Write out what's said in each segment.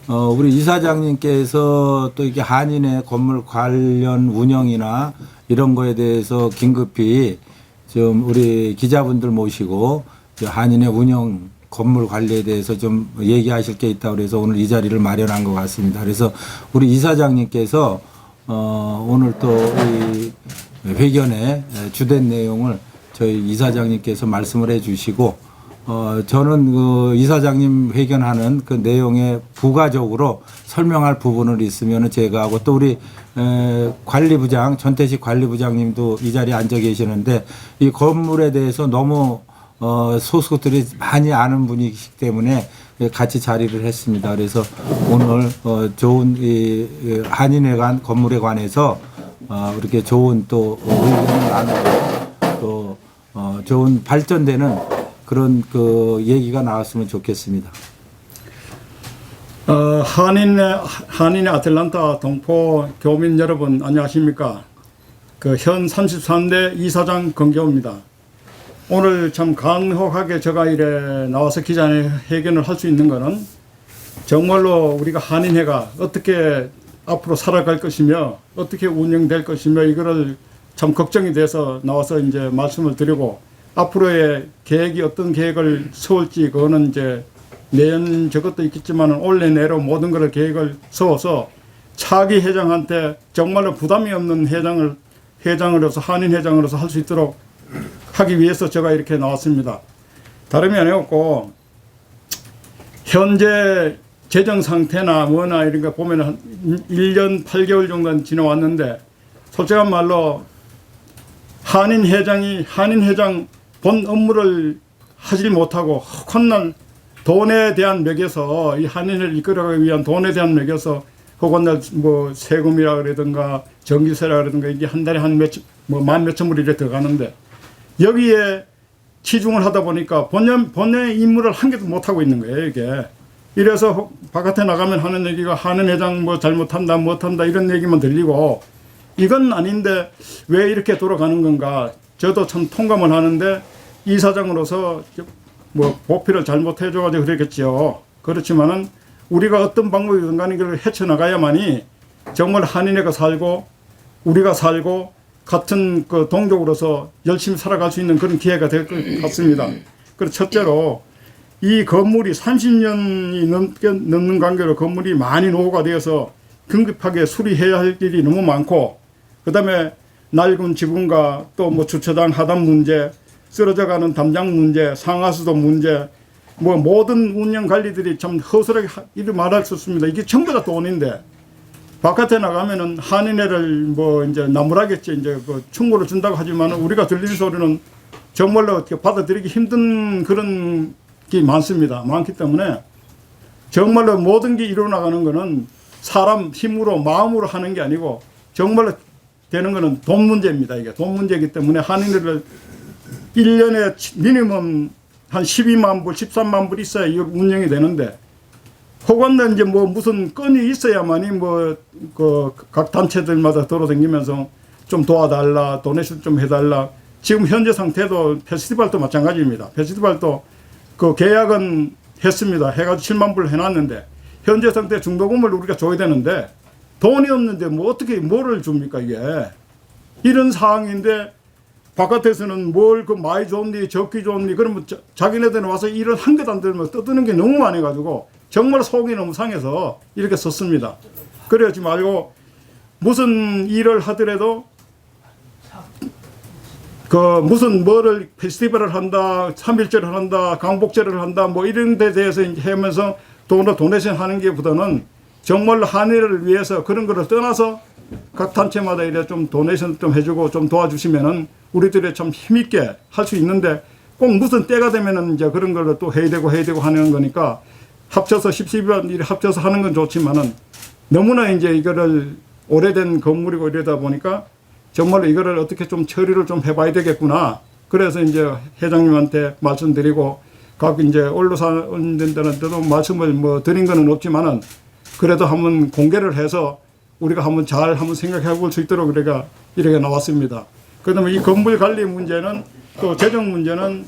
우리 이사장님께서 또 이게 한인의 건물 관련 운영이나 이런 거에 대해서 긴급히 좀 우리 기자분들 모시고 한인의 운영 건물 관리에 대해서 좀 얘기하실 게 있다고 그래서 오늘 이 자리를 마련한 것 같습니다. 그래서 우리 이사장님께서 오늘 또 이 회견의 주된 내용을 저희 이사장님께서 말씀을 해 주시고 저는 그 이사장님 회견하는 그 내용에 부가적으로 설명할 부분을 있으면 제가 하고 또 우리 관리부장 전태식 관리부장님도 이 자리에 앉아 계시는데 이 건물에 대해서 너무 소수들이 많이 아는 분이기 때문에 같이 자리를 했습니다. 그래서 오늘 좋은 이 한인회관 건물에 관해서 이렇게 좋은 또 의견을 나누고 또 좋은 발전되는 그런 그 얘기가 나왔으면 좋겠습니다. 한인의 아틀란타 동포 교민 여러분 안녕하십니까? 그 현 33대 이사장 권교우입니다. 오늘 참 간혹하게 제가 이래 나와서 기자회견을 할 수 있는 것은 정말로 우리가 한인회가 어떻게 앞으로 살아갈 것이며 어떻게 운영될 것이며 이거를 참 걱정이 돼서 나와서 이제 말씀을 드리고 앞으로의 계획이 어떤 계획을 세울지 그거는 이제 내년 저것도 있겠지만 올해 내로 모든 걸 계획을 세워서 차기 회장한테 정말로 부담이 없는 회장으로서 한인 회장으로서 할 수 있도록 하기 위해서 제가 이렇게 나왔습니다. 다름이 아니었고 현재 재정 상태나 뭐나 이런 거 보면 한 1년 8개월 정도는 지나왔는데 솔직한 말로 한인 회장 본 업무를 하지 못하고 혹한날 돈에 대한 맥에서 이 한인을 이끌어가기 위한 돈에 대한 맥에서 혹한날 뭐 세금이라 그러든가 전기세라 그러든가 이게 한 달에 한 만 몇천 불 이래 들어가는데 여기에 치중을 하다 보니까 본연의 임무를 한 개도 못하고 있는 거예요, 이게. 이래서 바깥에 나가면 하는 얘기가 한인 회장 뭐 잘못한다, 못한다 이런 얘기만 들리고 이건 아닌데 왜 이렇게 돌아가는 건가. 저도 참 통감을 하는데 이사장으로서 뭐 보필을 잘못해줘가지고 그랬겠죠. 그렇지만은 우리가 어떤 방법이든 간에 이걸 헤쳐나가야만이 정말 한인회가 살고 우리가 살고 같은 그 동족으로서 열심히 살아갈 수 있는 그런 기회가 될 것 같습니다. 그리고 첫째로 이 건물이 30년이 넘는 관계로 건물이 많이 노후가 되어서 긴급하게 수리해야 할 일이 너무 많고 그다음에 낡은 지붕과 또 뭐 주차장 하단 문제, 쓰러져가는 담장 문제, 상하수도 문제, 뭐 모든 운영 관리들이 참 허술하게 이를 말할 수 없습니다. 이게 전부 다 돈인데 바깥에 나가면은 한인회를 뭐 이제 나무라겠지 이제 그 충고를 준다고 하지만 우리가 들리는 소리는 정말로 받아들이기 힘든 그런 게 많습니다. 많기 때문에 정말로 모든 게 이루어나가는 거는 사람 힘으로 마음으로 하는 게 아니고 정말로 되는 거는 돈 문제입니다. 이게 돈 문제이기 때문에 한인회를 1년에 미니멈 한 12만 불, 13만 불 있어야 이 운영이 되는데 혹은 이제 뭐 무슨 건이 있어야만이 뭐 그 각 단체들마다 돌아다니면서 좀 도와달라, 도네이션 좀 해달라. 지금 현재 상태도 페스티벌도 마찬가지입니다. 페스티벌도 그 계약은 했습니다. 해가지고 7만 불 해놨는데 현재 상태 중도금을 우리가 줘야 되는데 돈이 없는데 뭐 어떻게 뭐를 줍니까 이게. 이런 상황인데 바깥에서는 뭘 그 많이 좋니 적기 좋니 그러면 자기네들은 와서 일을 한 개도 안 들면 떠드는 게 너무 많아가지고 정말 속이 너무 상해서 이렇게 썼습니다. 그러지 말고 무슨 일을 하더라도 그 무슨 뭐를 페스티벌을 한다, 3.1절을 한다, 강복절을 한다 뭐 이런 데 대해서 하면서 도네이션 하는 게 보다는 정말로 한일을 위해서 그런 거를 떠나서 각 단체마다 이래 좀 도네이션 좀 해주고 좀 도와주시면은 우리들이 참 힘있게 할 수 있는데 꼭 무슨 때가 되면은 이제 그런 거를 또 해야 되고 하는 거니까 합쳐서 10원 일 합쳐서 하는 건 좋지만은 너무나 이제 이거를 오래된 건물이고 이러다 보니까 정말로 이거를 어떻게 좀 처리를 좀 해봐야 되겠구나. 그래서 이제 회장님한테 말씀드리고 각 이제 언론사들한테도 말씀을 뭐 드린 거는 없지만은 그래도 한번 공개를 해서 우리가 한번 잘 한번 생각해 볼 수 있도록 우리가 이렇게 나왔습니다. 그다음에 이 건물 관리 문제는 또 재정 문제는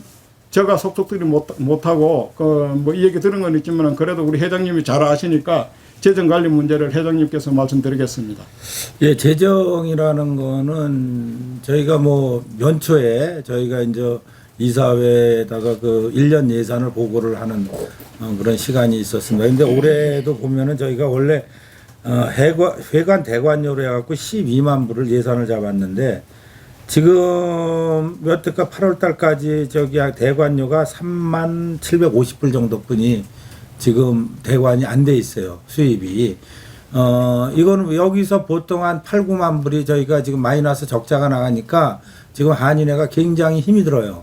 제가 속속들이 못하고 그 뭐 이 얘기 들은 건 있지만 그래도 우리 회장님이 잘 아시니까 재정 관리 문제를 회장님께서 말씀드리겠습니다. 예, 재정이라는 거는 저희가 뭐 연초에 저희가 이제 이사회에다가 그 1년 예산을 보고를 하는 그런 시간이 있었습니다. 근데 올해도 보면은 저희가 원래 회관 대관료로 해갖고 12만 불을 예산을 잡았는데 지금 몇 해가 8월 달까지 저기 대관료가 3만 750불 정도뿐이 지금 대관이 안 돼 있어요. 수입이. 이거는 여기서 보통 한 8, 9만 불이 저희가 지금 마이너스 적자가 나가니까 지금 한인회가 굉장히 힘이 들어요.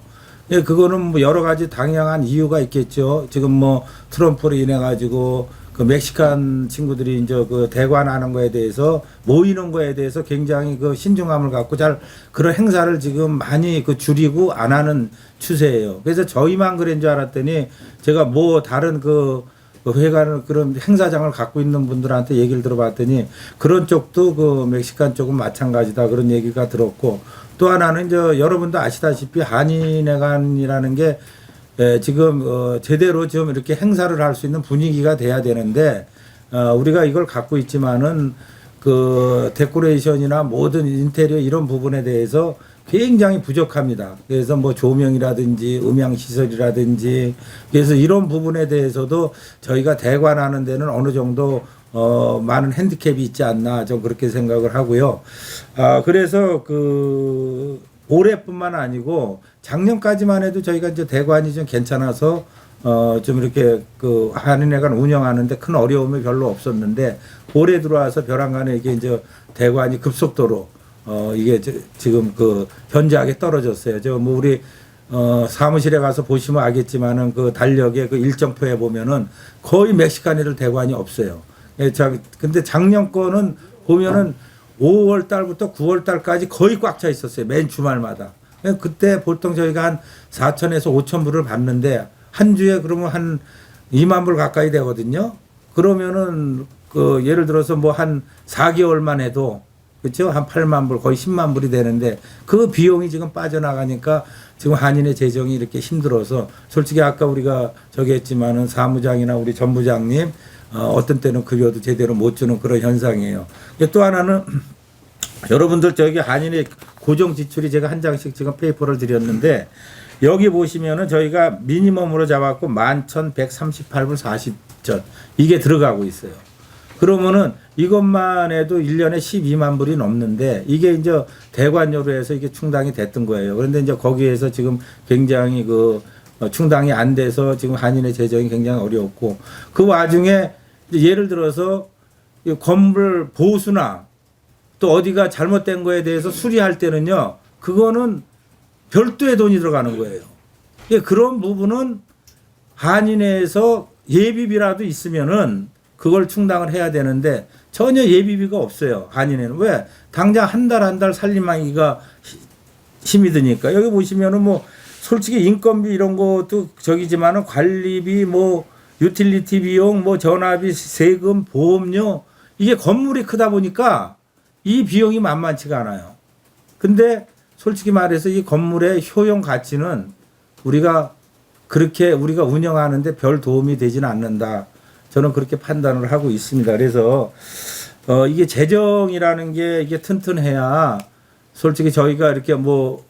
예, 그거는 뭐 여러 가지 당연한 이유가 있겠죠. 지금 뭐 트럼프로 인해 가지고 그 멕시칸 친구들이 이제 그 대관하는 거에 대해서 모이는 거에 대해서 굉장히 그 신중함을 갖고 잘 그런 행사를 지금 많이 그 줄이고 안 하는 추세예요. 그래서 저희만 그런 줄 알았더니 제가 뭐 다른 그 회관을 그런 행사장을 갖고 있는 분들한테 얘기를 들어봤더니 그런 쪽도 그 멕시칸 쪽은 마찬가지다 그런 얘기가 들었고 또 하나는 이제 여러분도 아시다시피 한인회관이라는 게 지금 제대로 좀 이렇게 행사를 할 수 있는 분위기가 돼야 되는데 우리가 이걸 갖고 있지만은 그 데코레이션이나 모든 인테리어 이런 부분에 대해서 굉장히 부족합니다. 그래서 뭐 조명이라든지 음향 시설이라든지 그래서 이런 부분에 대해서도 저희가 대관하는 데는 어느 정도 많은 핸디캡이 있지 않나 좀 그렇게 생각을 하고요. 그래서 그 올해뿐만 아니고 작년까지만 해도 저희가 이제 대관이 좀 괜찮아서 좀 이렇게 그 한인회관 운영하는데 큰 어려움이 별로 없었는데 올해 들어와서 벼랑간에 이게 이제 대관이 급속도로 이게 지금 그 현저하게 떨어졌어요. 저 뭐 우리 사무실에 가서 보시면 알겠지만은 그 달력의 그 일정표에 보면은 거의 멕시칸애들 대관이 없어요. 예, 근데 작년 거는 보면은 5월 달부터 9월 달까지 거의 꽉 차 있었어요. 맨 주말마다. 그때 보통 저희가 한 4천에서 5천 불을 받는데 한 주에 그러면 한 2만 불 가까이 되거든요. 그러면은 그 예를 들어서 뭐 한 4개월만 해도 그렇죠? 한 8만 불 거의 10만 불이 되는데 그 비용이 지금 빠져나가니까 지금 한인의 재정이 이렇게 힘들어서 솔직히 아까 우리가 저기 했지만은 사무장이나 우리 전부장님 어떤 때는 급여도 제대로 못 주는 그런 현상이에요. 또 하나는 여러분들 저기 한인의 고정 지출이 제가 한 장씩 지금 페이퍼를 드렸는데 여기 보시면은 저희가 미니멈으로 잡았고 11,138불 40전 이게 들어가고 있어요. 그러면은 이것만 해도 1년에 12만 불이 넘는데 이게 이제 대관료로 해서 이게 충당이 됐던 거예요. 그런데 이제 거기에서 지금 굉장히 그 충당이 안 돼서 지금 한인의 재정이 굉장히 어려웠고 그 와중에 예를 들어서 이 건물 보수나 또 어디가 잘못된 거에 대해서 수리할 때는요, 그거는 별도의 돈이 들어가는 거예요. 그런 부분은 한인회에서 예비비라도 있으면은 그걸 충당을 해야 되는데 전혀 예비비가 없어요. 한인회는. 왜? 당장 한 달 살림하기가 힘이 드니까. 여기 보시면은 뭐 솔직히 인건비 이런 것도 저기지만은 관리비 뭐 유틸리티 비용 뭐 전화비 세금 보험료 이게 건물이 크다 보니까 이 비용이 만만치가 않아요. 근데 솔직히 말해서 이 건물의 효용 가치는 우리가 그렇게 우리가 운영하는데 별 도움이 되지는 않는다. 저는 그렇게 판단을 하고 있습니다. 그래서 이게 재정이라는 게 이게 튼튼해야 솔직히 저희가 이렇게 뭐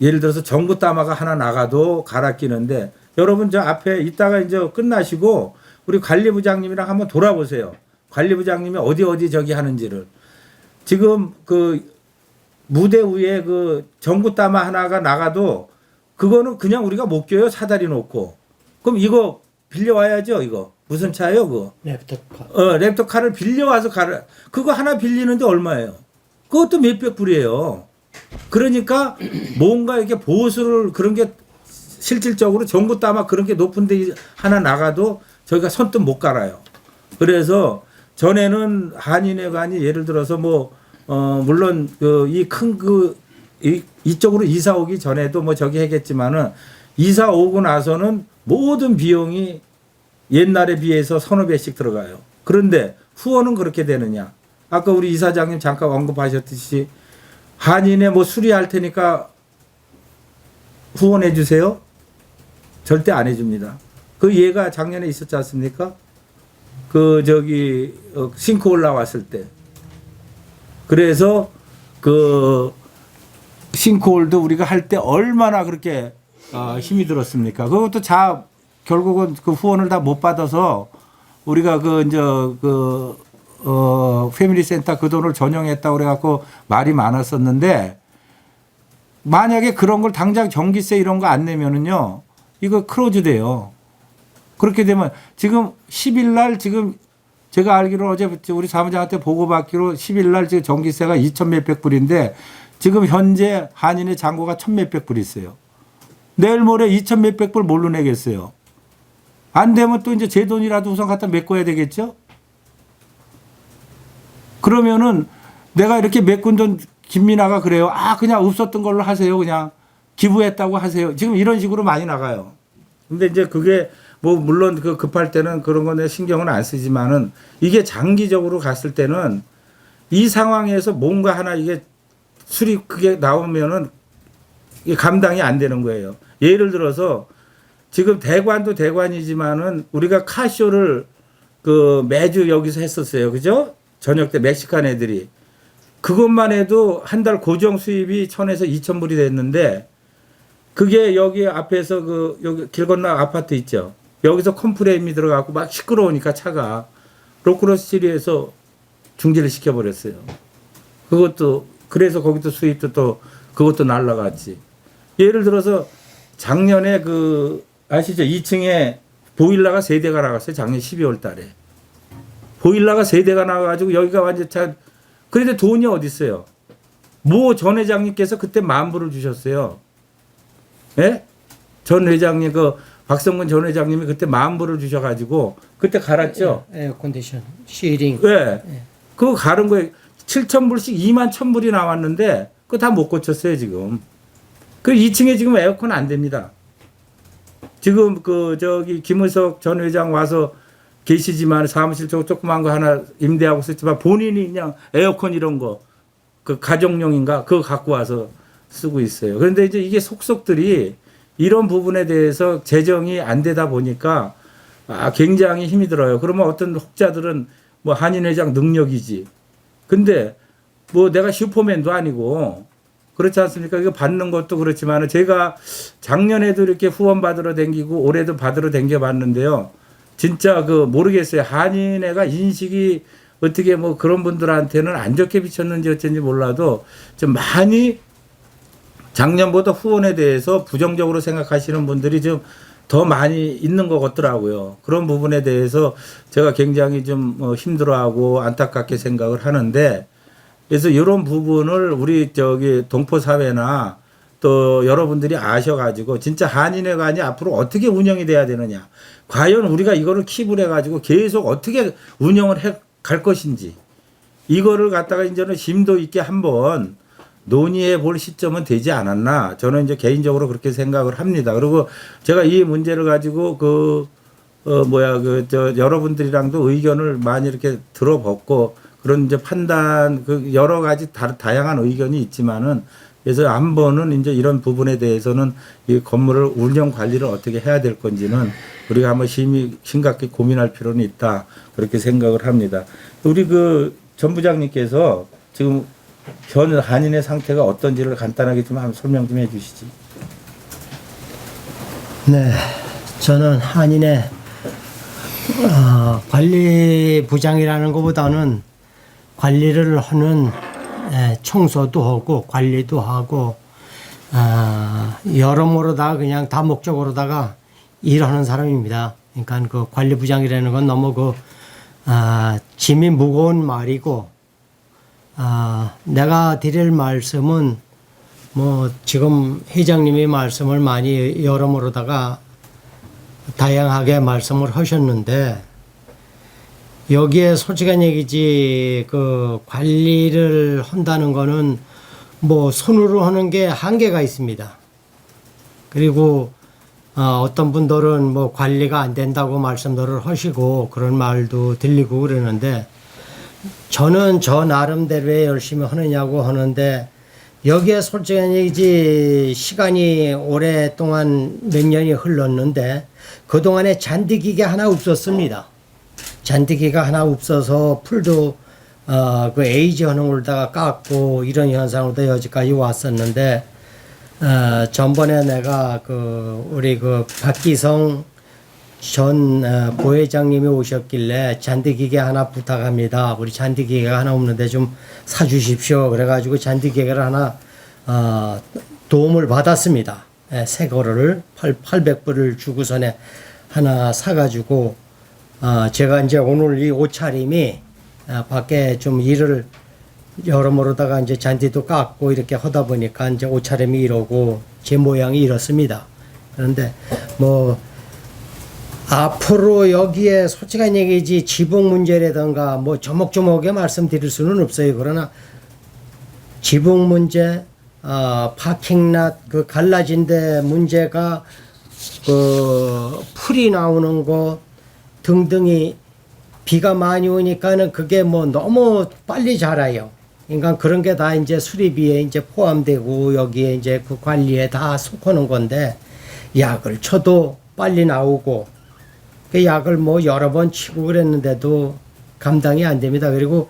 예를 들어서 정부 따마가 하나 나가도 갈아 끼는데 여러분 저 앞에 이따가 이제 끝나시고 우리 관리부장님이랑 한번 돌아보세요. 관리부장님이 어디 저기 하는지를. 지금 그 무대 위에 그 정부 따마 하나가 나가도 그거는 그냥 우리가 못 껴요. 사다리 놓고. 그럼 이거 빌려와야죠. 이거. 무슨 차예요, 그거? 랩터카. 랩터카를 빌려와서 가라. 그거 하나 빌리는데 얼마예요? 그것도 몇백 불이에요. 그러니까 뭔가 이렇게 보수를 그런 게 실질적으로 정부 따마 그런 게 높은 데 하나 나가도 저희가 선뜻 못 갈아요. 그래서 전에는 한인회관이 예를 들어서 뭐 물론 그 이 큰 그 이쪽으로 이사 오기 전에도 뭐 저기 하겠지만은 이사 오고 나서는 모든 비용이 옛날에 비해서 서너 배씩 들어가요. 그런데 후원은 그렇게 되느냐? 아까 우리 이사장님 잠깐 언급하셨듯이 한인회 뭐 수리할 테니까 후원해 주세요. 절대 안 해줍니다. 그 예가 작년에 있었지 않습니까? 그 저기 싱크 올라왔을 때. 그래서 그 싱크홀도 우리가 할 때 얼마나 그렇게 힘이 들었습니까? 그것도 결국은 그 후원을 다 못 받아서 우리가 패밀리 센터 그 돈을 전용했다고 그래갖고 말이 많았었는데 만약에 그런 걸 당장 전기세 이런 거 안 내면은요 이거 크로즈 돼요. 그렇게 되면 지금 10일 날 지금 제가 알기로 어제 우리 사무장한테 보고받기로 10일 날 지금 전기세가 2천 몇백 불인데 지금 현재 한인의 잔고가 1천 몇백 불 있어요. 내일 모레 2천 몇백 불 뭘로 내겠어요? 안 되면 또 이제 제 돈이라도 우선 갖다 메꿔야 되겠죠? 그러면은 내가 이렇게 메꾼 돈 김민아가 그래요. 그냥 없었던 걸로 하세요. 그냥 기부했다고 하세요. 지금 이런 식으로 많이 나가요. 근데 이제 그게 뭐 물론 그 급할 때는 그런 건 신경은 안 쓰지만은 이게 장기적으로 갔을 때는 이 상황에서 뭔가 하나 이게 수리 그게 나오면은 이게 감당이 안 되는 거예요. 예를 들어서 지금 대관도 대관이지만은 우리가 카쇼를 그 매주 여기서 했었어요. 그죠? 저녁 때 멕시칸 애들이. 그것만 해도 한 달 고정 수입이 1,000에서 2,000불이 됐는데 그게 여기 앞에서 여기 길 건너 아파트 있죠. 여기서 컴프레임이 들어가고 막 시끄러우니까 차가 로크로스시리에서 중지를 시켜버렸어요. 그것도 그래서 거기도 수입도 또 그것도 날라갔지. 예를 들어서 작년에 아시죠? 2층에 보일러가 3대가 나갔어요. 작년 12월 달에. 보일러가 3대가 나가가지고 여기가 완전 그런데 돈이 어디 있어요? 모 전 회장님께서 그때 10,000불을 주셨어요. 예? 전 회장님 박성근 전 회장님이 그때 10,000불을 주셔가지고 그때 갈았죠. 에어 컨디션, 시링. 네. 그거 가른 거에 7,000불씩 21,000불이 나왔는데 그거 다 못 고쳤어요 지금. 그 2층에 지금 에어컨 안 됩니다. 지금 김은석 전 회장 와서 계시지만 사무실 조그만 거 하나 임대하고 썼지만 본인이 그냥 에어컨 이런 거 가정용인가 그거 갖고 와서 쓰고 있어요. 그런데 이제 이게 속속들이 이런 부분에 대해서 재정이 안 되다 보니까 굉장히 힘이 들어요. 그러면 어떤 혹자들은 뭐 한인회장 능력이지. 근데 뭐 내가 슈퍼맨도 아니고 그렇지 않습니까? 이거 받는 것도 그렇지만 제가 작년에도 이렇게 후원 받으러 댕기고 올해도 받으러 댕겨 봤는데요. 진짜 모르겠어요. 한인회가 인식이 어떻게 뭐 그런 분들한테는 안 좋게 비쳤는지 어쩐지 몰라도 좀 많이 작년보다 후원에 대해서 부정적으로 생각하시는 분들이 좀 더 많이 있는 것 같더라고요. 그런 부분에 대해서 제가 굉장히 좀 힘들어하고 안타깝게 생각을 하는데 그래서 이런 부분을 우리 동포 사회나 또 여러분들이 아셔가지고 진짜 한인회관이 앞으로 어떻게 운영이 돼야 되느냐. 과연 우리가 이거를 킵을 해가지고 계속 어떻게 운영을 해 갈 것인지 이거를 갖다가 이제는 심도 있게 한번 논의해 볼 시점은 되지 않았나. 저는 이제 개인적으로 그렇게 생각을 합니다. 그리고 제가 이 문제를 가지고 여러분들이랑도 의견을 많이 이렇게 들어봤고 그런 이제 판단 여러 가지 다양한 의견이 있지만은 그래서 한 번은 이제 이런 부분에 대해서는 이 건물을 운영 관리를 어떻게 해야 될 건지는 우리가 한번 심각히 고민할 필요는 있다. 그렇게 생각을 합니다. 우리 전 부장님께서 지금 현 한인의 상태가 어떤지를 간단하게 좀 한번 설명 좀 해 주시지. 네, 저는 한인의 관리부장이라는 것보다는 관리를 하는 청소도 하고 관리도 하고 여러모로 다 그냥 다목적으로다가 일하는 사람입니다. 그러니까 그 관리부장이라는 건 너무 짐이 무거운 말이고 내가 드릴 말씀은 뭐 지금 회장님이 말씀을 많이 여러모로다가 다양하게 말씀을 하셨는데 여기에 솔직한 얘기지 관리를 한다는 거는 뭐 손으로 하는 게 한계가 있습니다. 그리고 어떤 분들은 뭐 관리가 안 된다고 말씀들을 하시고 그런 말도 들리고 그러는데 저는 저 나름대로 열심히 하느냐고 하는데 여기에 솔직한 얘기지 시간이 오랫동안 몇 년이 흘렀는데 그동안에 잔디기계 하나 없었습니다. 잔디기가 하나 없어서 풀도 그 에이지 헌흥을다가 깎고 이런 현상으로 여기까지 왔었는데 전번에 내가 그 우리 그 박기성 전 부회장님이 오셨길래 잔디기계 하나 부탁합니다. 우리 잔디기계가 하나 없는데 좀 사주십시오. 그래가지고 잔디기계를 하나 도움을 받았습니다. 새 거를 800불을 주고선에 하나 사가지고 제가 이제 오늘 이 옷차림이 밖에 좀 일을 여러모로다가 이제 잔디도 깎고 이렇게 하다 보니까 이제 옷차림이 이러고 제 모양이 이렇습니다. 그런데 뭐 앞으로 여기에 솔직한 얘기지 지붕 문제라든가 뭐 조목조목하게 말씀드릴 수는 없어요. 그러나 지붕 문제, 파킹랏 그 갈라진 데 문제가 그 풀이 나오는 거 등등이 비가 많이 오니까는 그게 뭐 너무 빨리 자라요. 그러니까 그런 게 다 이제 수리비에 이제 포함되고 여기에 이제 그 관리에 다 속하는 건데 약을 쳐도 빨리 나오고 그 약을 뭐 여러 번 치고 그랬는데도 감당이 안 됩니다. 그리고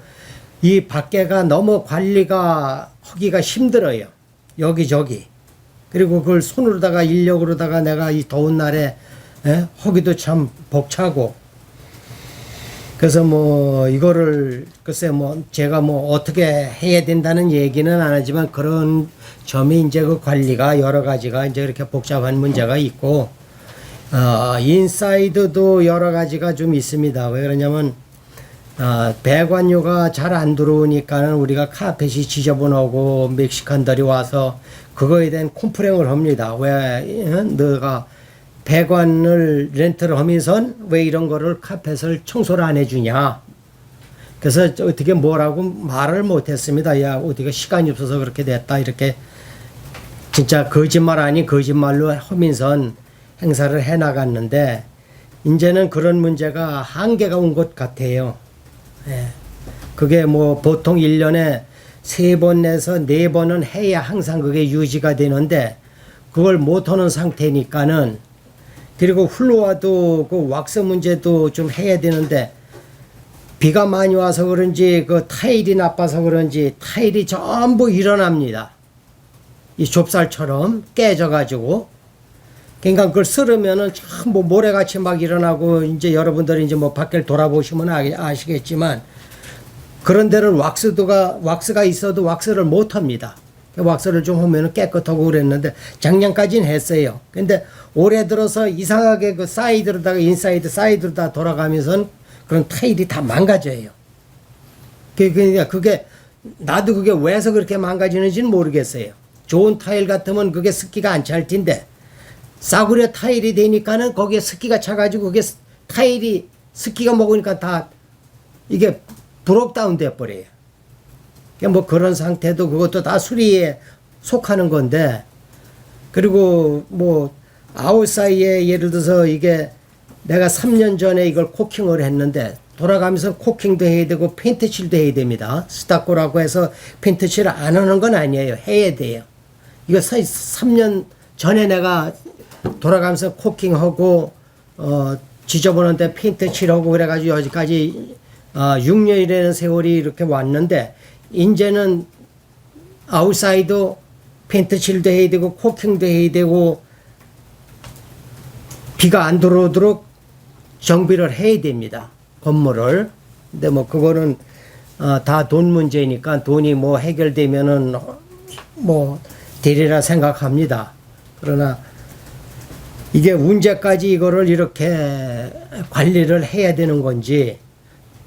이 밖에가 너무 관리가 하기가 힘들어요. 여기저기. 그리고 그걸 손으로다가 인력으로다가 내가 이 더운 날에 하기도 참 벅차고. 그래서 뭐 이거를 글쎄 뭐 제가 뭐 어떻게 해야 된다는 얘기는 안 하지만 그런 점이 이제 그 관리가 여러 가지가 이제 이렇게 복잡한 문제가 있고 인사이드도 여러 가지가 좀 있습니다. 왜 그러냐면 배관료가 잘 안 들어오니까는 우리가 카펫이 지저분하고 멕시칸들이 와서 그거에 대한 콤플레인을 합니다. 왜 너가 배관을 렌트를 하면서 왜 이런 거를 카펫을 청소를 안 해주냐. 그래서 어떻게 뭐라고 말을 못했습니다. 야 어디가 시간이 없어서 그렇게 됐다 이렇게 진짜 거짓말 아닌 거짓말로 하면서 행사를 해나갔는데 이제는 그런 문제가 한계가 온 것 같아요. 예. 그게 뭐 보통 1년에 3번 내서 4번은 해야 항상 그게 유지가 되는데 그걸 못하는 상태니까는 그리고 훌로와도 그 왁스 문제도 좀 해야 되는데 비가 많이 와서 그런지 그 타일이 나빠서 그런지 타일이 전부 일어납니다. 이 좁쌀처럼 깨져가지고 그러니까 그걸 쓸으면은 참 뭐 모래같이 막 일어나고 이제 여러분들이 이제 뭐 밖을 돌아보시면 아시겠지만 그런 데는 왁스가 있어도 왁스를 못 합니다. 왁스를 좀 하면은 깨끗하고 그랬는데 작년까지는 했어요. 근데 올해 들어서 이상하게 그 사이드로다가 인사이드 사이드로 돌아가면서 그런 타일이 다 망가져요. 그러니까 그게 나도 그게 왜서 그렇게 망가지는지는 모르겠어요. 좋은 타일 같으면 그게 습기가 안 찰 텐데 싸구려 타일이 되니까는 거기에 습기가 차가지고 그게 타일이 습기가 먹으니까 다 이게 브록다운 돼 버려요. 뭐 그런 상태도 그것도 다 수리에 속하는 건데 그리고 뭐 아웃사이에 예를 들어서 이게 내가 3년 전에 이걸 코킹을 했는데 돌아가면서 코킹도 해야 되고 페인트 칠도 해야 됩니다. 스타코라고 해서 페인트 칠을 안 하는 건 아니에요. 해야 돼요. 이거 3년 전에 내가 돌아가면서 코킹하고 지저분한데 페인트 칠하고 그래가지고 여기까지 6년이라는 세월이 이렇게 왔는데 이제는 아웃사이드 페인트 칠도 해야 되고 코킹도 해야 되고 비가 안 들어오도록 정비를 해야 됩니다. 건물을. 근데 뭐 그거는 다 돈 문제니까 돈이 뭐 해결되면은 뭐 되리라 생각합니다. 그러나 이게 언제까지 이거를 이렇게 관리를 해야 되는 건지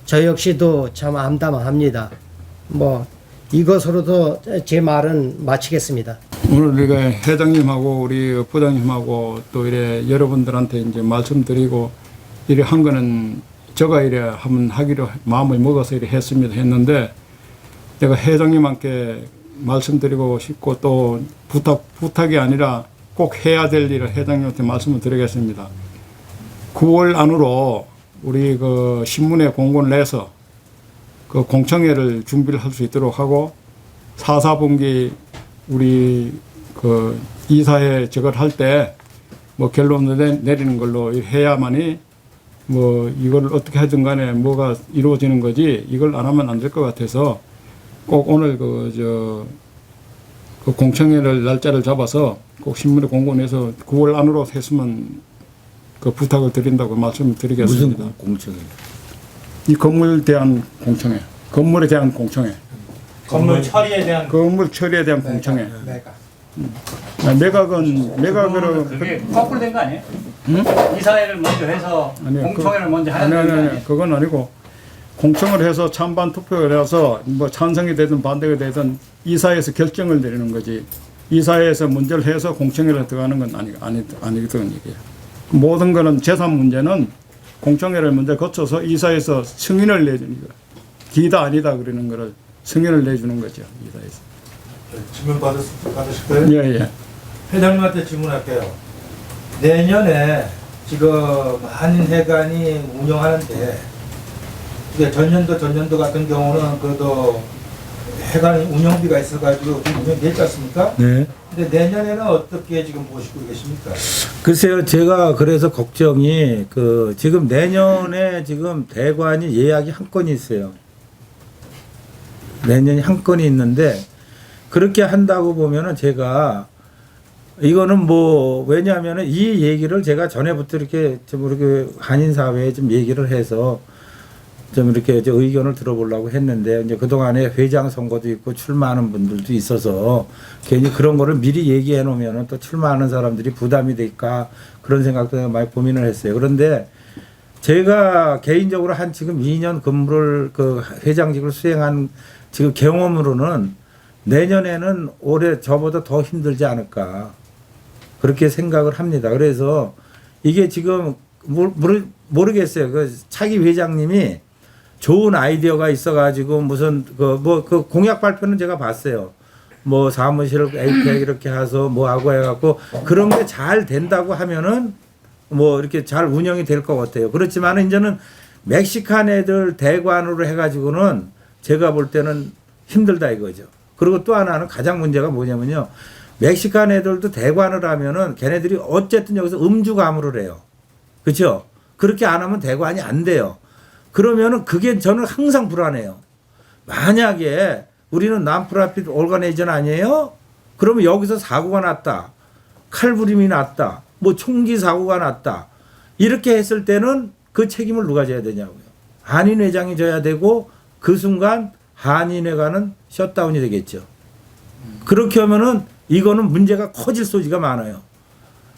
저 역시도 참 암담합니다. 뭐 이것으로도 제 말은 마치겠습니다. 오늘 우리가 회장님하고 우리 부장님하고 또 이래 여러분들한테 이제 말씀드리고 이래 한 거는 제가 이래 한번 하기로 마음을 먹어서 이래 했습니다 했는데 제가 회장님한테 말씀드리고 싶고 또 부탁이 아니라 꼭 해야 될 일을 회장님한테 말씀을 드리겠습니다. 9월 안으로 우리 그 신문에 공고를 내서 그 공청회를 준비를 할 수 있도록 하고 4분기 우리 그 이사회 저걸 할 때 뭐 결론을 내리는 걸로 해야만이 뭐 이걸 어떻게 하든 간에 뭐가 이루어지는 거지 이걸 안 하면 안 될 것 같아서 꼭 오늘 그 공청회를 날짜를 잡아서 꼭 신문에 공고내서 9월 안으로 했으면 그 부탁을 드린다고 말씀드리겠습니다. 무슨 공청회? 이 건물에 대한 공청회, 건물에 대한 공청회, 건물 처리에 대한 건물 처리에 대한 공청회. 매각은 그게 거꾸로 된 거 아니에요? 이사회를 먼저 해서 아니요, 공청회를 먼저 하는 거 아니, 아니에요? 그건 아니고 공청을 해서 찬반 투표를 해서 뭐 찬성이 되든 반대가 되든 이사회에서 결정을 내리는 거지. 이사회에서 문제를 해서 공청회를 들어가는 건 아니거든 이게. 모든 거는 재산 문제는 공청회를 먼저 거쳐서 이사회에서 승인을 내주는 거. 기다 아니다 그러는 거를 승인을 내주는 거죠 이사회에서. 질문 받으실 거예요? 예예. 회장님한테 질문할게요. 내년에 지금 한인회관이 운영하는데 이게 전년도 같은 경우는 그래도 회관 운영비가 있어가지고 좀 운영되지 않습니까? 네. 근데 내년에는 어떻게 지금 보시고 계십니까? 글쎄요, 제가 그래서 걱정이 지금 내년에 지금 대관이 예약이 한 건이 있어요. 내년에 한 건이 있는데 그렇게 한다고 보면은 제가 이거는 뭐 왜냐하면은 이 얘기를 제가 전에부터 이렇게 좀 이렇게 한인 사회에 좀 얘기를 해서 좀 이렇게 의견을 들어보려고 했는데 이제 그동안에 회장 선거도 있고 출마하는 분들도 있어서 괜히 그런 거를 미리 얘기해 놓으면은 또 출마하는 사람들이 부담이 될까 그런 생각도 많이 고민을 했어요. 그런데 제가 개인적으로 한 지금 2년 근무를 회장직을 수행한 지금 경험으로는 내년에는 올해 저보다 더 힘들지 않을까 그렇게 생각을 합니다. 그래서 이게 지금 모르겠어요. 차기 회장님이 좋은 아이디어가 있어가지고 무슨 공약 발표는 제가 봤어요. 뭐 사무실을 APEC 이렇게 해서 뭐 하고 해갖고 그런 게 잘 된다고 하면은 뭐 이렇게 잘 운영이 될 것 같아요. 그렇지만 이제는 멕시칸 애들 대관으로 해가지고는 제가 볼 때는 힘들다 이거죠. 그리고 또 하나는 가장 문제가 뭐냐면요. 멕시칸 애들도 대관을 하면은 걔네들이 어쨌든 여기서 음주 가무를 해요. 그렇죠? 그렇게 안 하면 대관이 안 돼요. 그러면은 그게 저는 항상 불안해요. 만약에 우리는 난프라핏 오르가네이션 아니에요? 그러면 여기서 사고가 났다. 칼부림이 났다. 뭐 총기 사고가 났다. 이렇게 했을 때는 그 책임을 누가 져야 되냐고요. 한인회장이 져야 되고 그 순간 한인회관은 셧다운이 되겠죠. 그렇게 하면은 이거는 문제가 커질 소지가 많아요.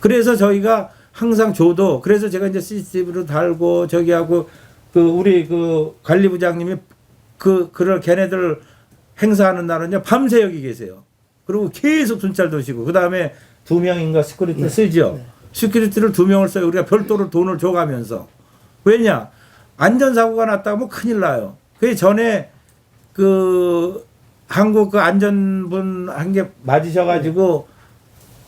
그래서 저희가 항상 줘도 그래서 제가 이제 CCTV로 달고 저기하고 우리 관리부장님이 그럴 걔네들 행사하는 날은요 밤새 여기 계세요. 그리고 계속 순찰 도시고 그 다음에 2명인가 시큐리티 쓰죠. 시큐리티를 2명을 써요. 우리가 별도로 돈을 줘가면서 왜냐 안전사고가 났다고 뭐 큰일 나요. 그 전에 한국 안전분 한 게 맞으셔가지고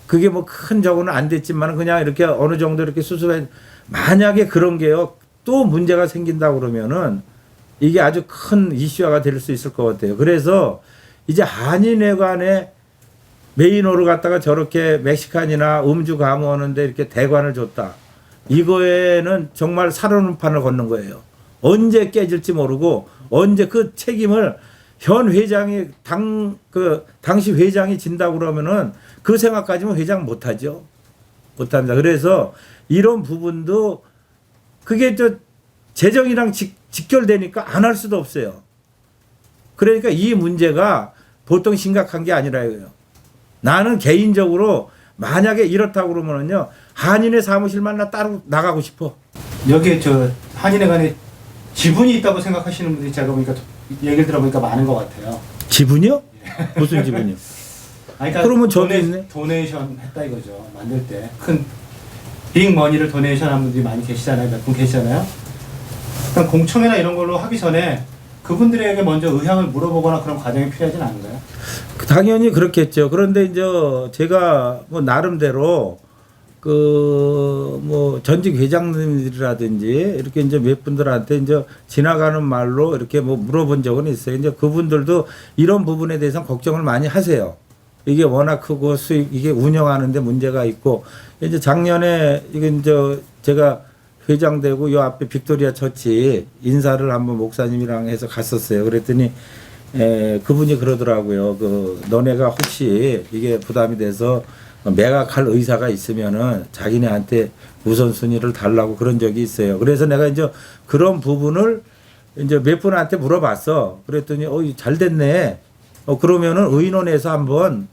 그게 뭐 큰 적은 안 됐지만 그냥 이렇게 어느 정도 이렇게 수습해 만약에 그런 게요 또 문제가 생긴다고 그러면은 이게 아주 큰 이슈화가 될 수 있을 것 같아요. 그래서 이제 한인회관에 메인호를 갖다가 저렇게 멕시칸이나 음주 가무하는데 이렇게 대관을 줬다. 이거에는 정말 살얼음판을 걷는 거예요. 언제 깨질지 모르고 언제 그 책임을 현 회장이 당시 회장이 진다고 그러면은 그 생각까지는 회장 못하죠. 못합니다. 그래서 이런 부분도 그게 재정이랑 직결되니까 안 할 수도 없어요. 그러니까 이 문제가 보통 심각한 게 아니라 이거예요. 나는 개인적으로 만약에 이렇다고 그러면은요 한인의 사무실만 나 따로 나가고 싶어. 여기에 한인회관에 지분이 있다고 생각하시는 분들이 제가 보니까 얘기를 들어보니까 많은 것 같아요. 지분이요? 무슨 지분이요? 그러니까 그러면 저도 있네. 도네이션 했다 이거죠. 만들 때 큰 빅머니를 도네이션 한 분들이 많이 계시잖아요. 몇 분 계시잖아요. 그러니까 공청회나 이런 걸로 하기 전에 그분들에게 먼저 의향을 물어보거나 그런 과정이 필요하진 않은가요? 당연히 그렇겠죠. 그런데 이제 제가 뭐 나름대로 뭐 전직 회장님들이라든지 이렇게 이제 몇 분들한테 이제 지나가는 말로 이렇게 뭐 물어본 적은 있어요. 이제 그분들도 이런 부분에 대해서 걱정을 많이 하세요. 이게 워낙 크고 수익 이게 운영하는데 문제가 있고 이제 작년에 이게 이제 제가 회장되고 요 앞에 빅토리아 처치 인사를 한번 목사님이랑 해서 갔었어요. 그랬더니 그분이 그러더라고요. 그 너네가 혹시 이게 부담이 돼서 매각할 의사가 있으면은 자기네한테 우선순위를 달라고 그런 적이 있어요. 그래서 내가 이제 그런 부분을 이제 몇 분한테 물어봤어. 그랬더니 잘 됐네. 그러면은 의논해서 한번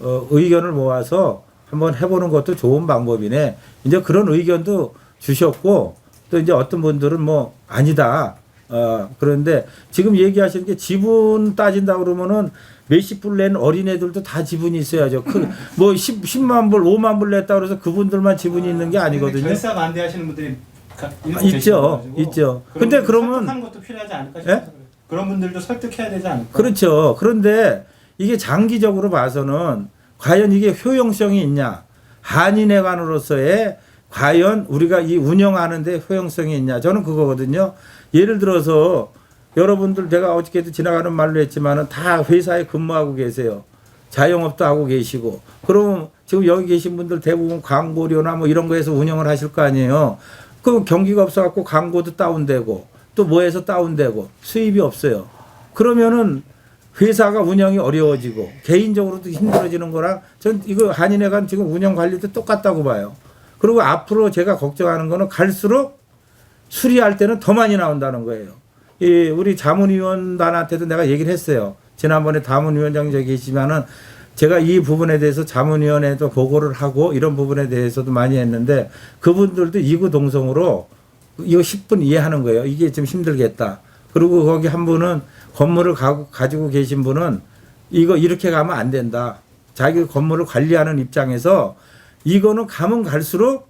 의견을 모아서 한번 해보는 것도 좋은 방법이네. 이제 그런 의견도 주셨고 또 이제 어떤 분들은 뭐 아니다. 그런데 지금 얘기하시는 게 지분 따진다 그러면은 몇십 불 낸 어린애들도 다 지분이 있어야죠. 뭐 10만 불, 5만 불 냈다 그래서 그분들만 지분이 있는 게 아니거든요. 결사 반대하시는 분들이 있죠. 근데 그러면 설득하는 것도 필요하지 않을까 예? 싶어서 그래요. 그런 분들도 설득해야 되지 않을까? 그렇죠. 그런데 이게 장기적으로 봐서는 과연 이게 효용성이 있냐? 한인회관으로서의 과연 우리가 이 운영하는데 효용성이 있냐? 저는 그거거든요. 예를 들어서 여러분들 내가 어저께도 지나가는 말로 했지만은 다 회사에 근무하고 계세요. 자영업도 하고 계시고. 그럼 지금 여기 계신 분들 대부분 광고료나 뭐 이런 거에서 운영을 하실 거 아니에요. 그 경기가 없어갖고 광고도 다운되고 또 뭐에서 다운되고 수입이 없어요. 그러면은 회사가 운영이 어려워지고 개인적으로도 힘들어지는 거랑 전 이거 한인회관 지금 운영 관리도 똑같다고 봐요. 그리고 앞으로 제가 걱정하는 거는 갈수록 수리할 때는 더 많이 나온다는 거예요. 우리 자문위원단한테도 내가 얘기를 했어요. 지난번에 자문위원장이 계시지만은 제가 이 부분에 대해서 자문위원회도 보고를 하고 이런 부분에 대해서도 많이 했는데 그분들도 이구동성으로 이거 10분 이해하는 거예요. 이게 좀 힘들겠다. 그리고 거기 한 분은 건물을 가지고 계신 분은 이거 이렇게 가면 안 된다. 자기 건물을 관리하는 입장에서 이거는 가면 갈수록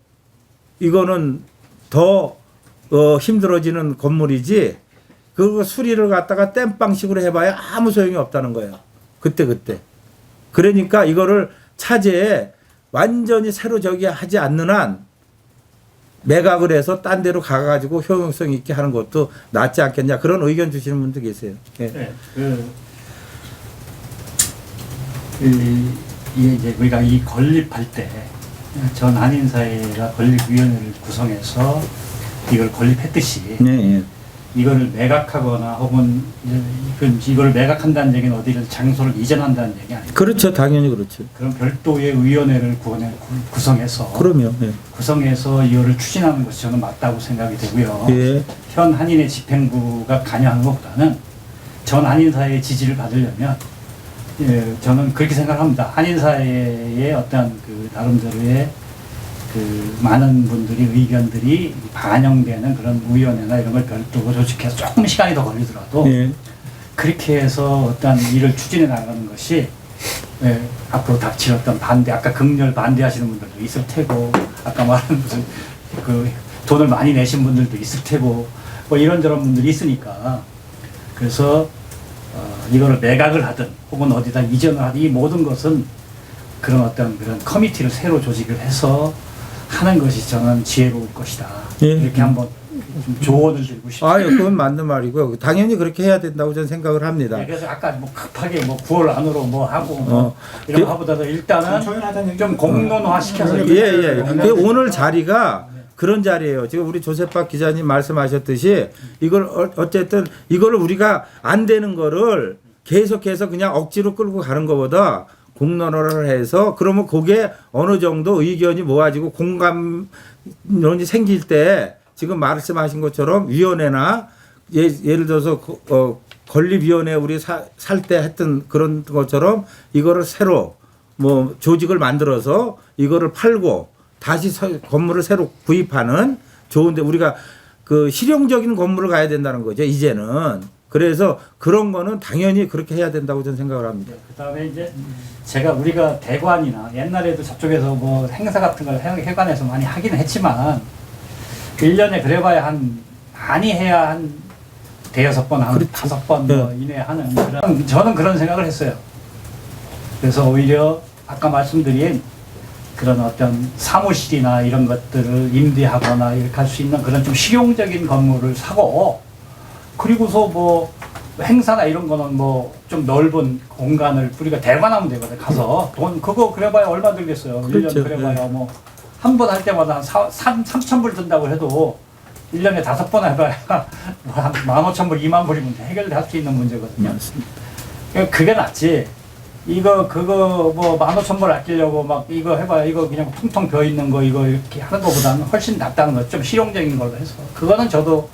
이거는 더 힘들어지는 건물이지 그거 수리를 갖다가 땜빵식으로 해봐야 아무 소용이 없다는 거예요. 그때. 그러니까 이거를 차제에 완전히 새로 하지 않는 한 매각을 해서 딴 데로 가가지고 효용성 있게 하는 것도 낫지 않겠냐 그런 의견 주시는 분도 계세요. 예. 네, 이게 이제 우리가 이 건립할 때 전 한인사회가 건립위원회를 구성해서 이걸 건립했듯이 예. 이거를 매각하거나 혹은 이걸 매각한다는 얘기는 어디를 장소를 이전한다는 얘기 아니에요. 그렇죠. 당연히 그렇죠. 그럼 별도의 위원회를 구성해서 그럼요. 예. 구성해서 이거를 추진하는 것이 저는 맞다고 생각이 되고요. 예. 현 한인회 집행부가 관여하는 것보다는 전 한인사회의 지지를 받으려면 저는 그렇게 생각합니다. 한인사회의 어떤 그 나름대로의 그 많은 분들이 의견들이 반영되는 그런 위원회나 이런 걸 별도로 조직해서 조금 시간이 더 걸리더라도 예. 그렇게 해서 어떤 일을 추진해 나가는 것이 앞으로 닥칠 어떤 반대, 아까 극렬 반대하시는 분들도 있을 테고, 아까 말한 무슨 그 돈을 많이 내신 분들도 있을 테고, 뭐 이런저런 분들이 있으니까 그래서 이거를 매각을 하든 혹은 어디다 이전을 하든 이 모든 것은 그런 어떤 그런 커미티를 새로 조직을 해서 하는 것이 저는 지혜로울 것이다. 예. 이렇게 한번 좀 조언을 드리고 싶습니다. 그건 맞는 말이고요. 당연히 그렇게 해야 된다고 저는 생각을 합니다. 네, 그래서 아까 뭐 급하게 뭐 9월 안으로 뭐 하고 뭐 이런 거 하보다도 일단은 좀 공론화 시켜서 예. 오늘 자리가 그런 자리예요. 지금 우리 조세박 기자님 말씀하셨듯이 이걸 어쨌든 이걸 우리가 안 되는 거를 계속해서 그냥 억지로 끌고 가는 것보다 공론화를 해서 그러면 그게 어느 정도 의견이 모아지고 공감론이 생길 때 지금 말씀하신 것처럼 위원회나 예를 들어서 건립위원회 우리 살 때 했던 그런 것처럼 이거를 새로 뭐 조직을 만들어서 이거를 팔고 다시 건물을 새로 구입하는 좋은데 우리가 그 실용적인 건물을 가야 된다는 거죠 이제는. 그래서 그런 거는 당연히 그렇게 해야 된다고 저는 생각을 합니다. 그다음에 이제 우리가 대관이나 옛날에도 저쪽에서 뭐 행사 같은 걸 해관에서 많이 하기는 했지만 1년에 그래봐야 많이 해야 한 대여섯 번, 한 5번 뭐 이내 하는 그런 저는 그런 생각을 했어요. 그래서 오히려 아까 말씀드린 그런 어떤 사무실이나 이런 것들을 임대하거나 이렇게 할 수 있는 그런 좀 실용적인 건물을 사고 그리고서 뭐 행사나 이런 거는 뭐 좀 넓은 공간을 우리가 대관하면 되거든. 가서 돈 그거 그래봐야 얼마 들겠어요. 그렇죠. 1년 그래봐야 뭐 한 번 할 때마다 한 3,000불 든다고 해도 1년에 5번 해봐야 한 15,000불, 2만 불이면 해결할 수 있는 문제거든요. 그러니까 그게 낫지. 그거 뭐 15,000불 아끼려고 막 이거 해봐야 이거 그냥 퉁퉁 비어 있는 거 이거 이렇게 하는 것보다는 훨씬 낫다는 거. 좀 실용적인 걸로 해서. 그거는 저도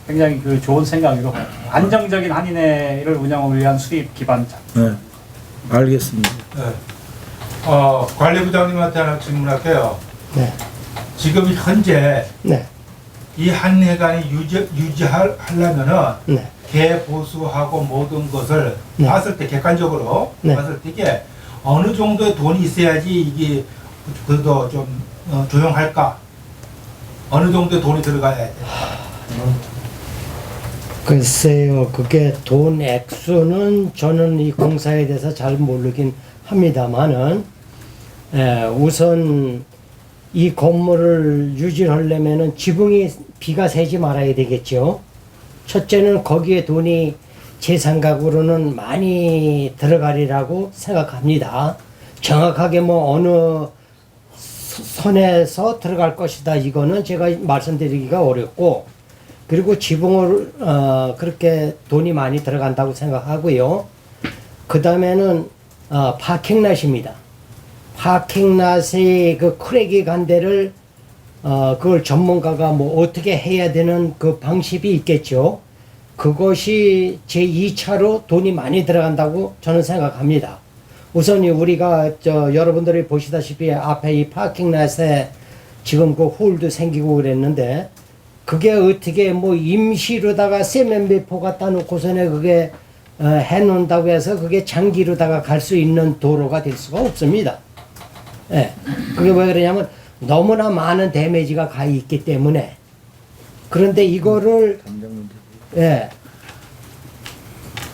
굉장히 그 좋은 생각이고 안정적인 한인회를 운영을 위한 수입 기반 자. 네. 알겠습니다. 네. 관리부장님한테 하나 질문할게요. 네. 지금 현재 네. 이 한인회관이 유지하려면은 네. 개보수하고 모든 것을 네. 봤을 때 객관적으로 네. 봤을 때 이게 어느 정도의 돈이 있어야지 이게 그래도 좀 조용할까? 어느 정도의 돈이 들어가야 돼? 글쎄요, 그게 돈 액수는 저는 이 공사에 대해서 잘 모르긴 합니다만은, 우선 이 건물을 유지하려면은 지붕이 비가 새지 말아야 되겠죠. 첫째는 거기에 돈이 제 생각으로는 많이 들어가리라고 생각합니다. 정확하게 뭐 어느 선에서 들어갈 것이다 이거는 제가 말씀드리기가 어렵고, 그리고 지붕을 그렇게 돈이 많이 들어간다고 생각하고요. 그 다음에는 파킹랏입니다. 파킹랏의 그 크랙이 간 데를 그걸 전문가가 뭐 어떻게 해야 되는 그 방식이 있겠죠. 그것이 제 2차로 돈이 많이 들어간다고 저는 생각합니다. 우선 우리가 여러분들이 보시다시피 앞에 이 파킹랏에 지금 그 홀도 생기고 그랬는데, 그게 어떻게 뭐 임시로다가 세면 배포 갖다 놓고서는 그게 해놓는다고 해서 그게 장기로다가 갈 수 있는 도로가 될 수가 없습니다. 예. 그게 왜 그러냐면 너무나 많은 데미지가 가 있기 때문에. 그런데 이거를 예.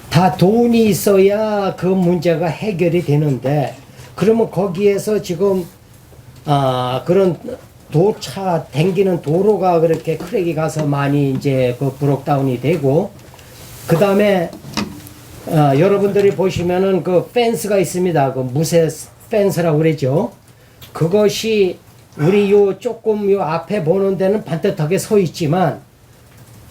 다 돈이 있어야 그 문제가 해결이 되는데, 그러면 거기에서 지금 그런 도차 댕기는 도로가 그렇게 크랙이 가서 많이 이제 그 브록다운이 되고, 그 다음에 여러분들이 보시면은 그 펜스가 있습니다. 그 무쇠 펜스라고 그러죠. 그것이 우리 조금 앞에 보는 데는 반듯하게 서 있지만,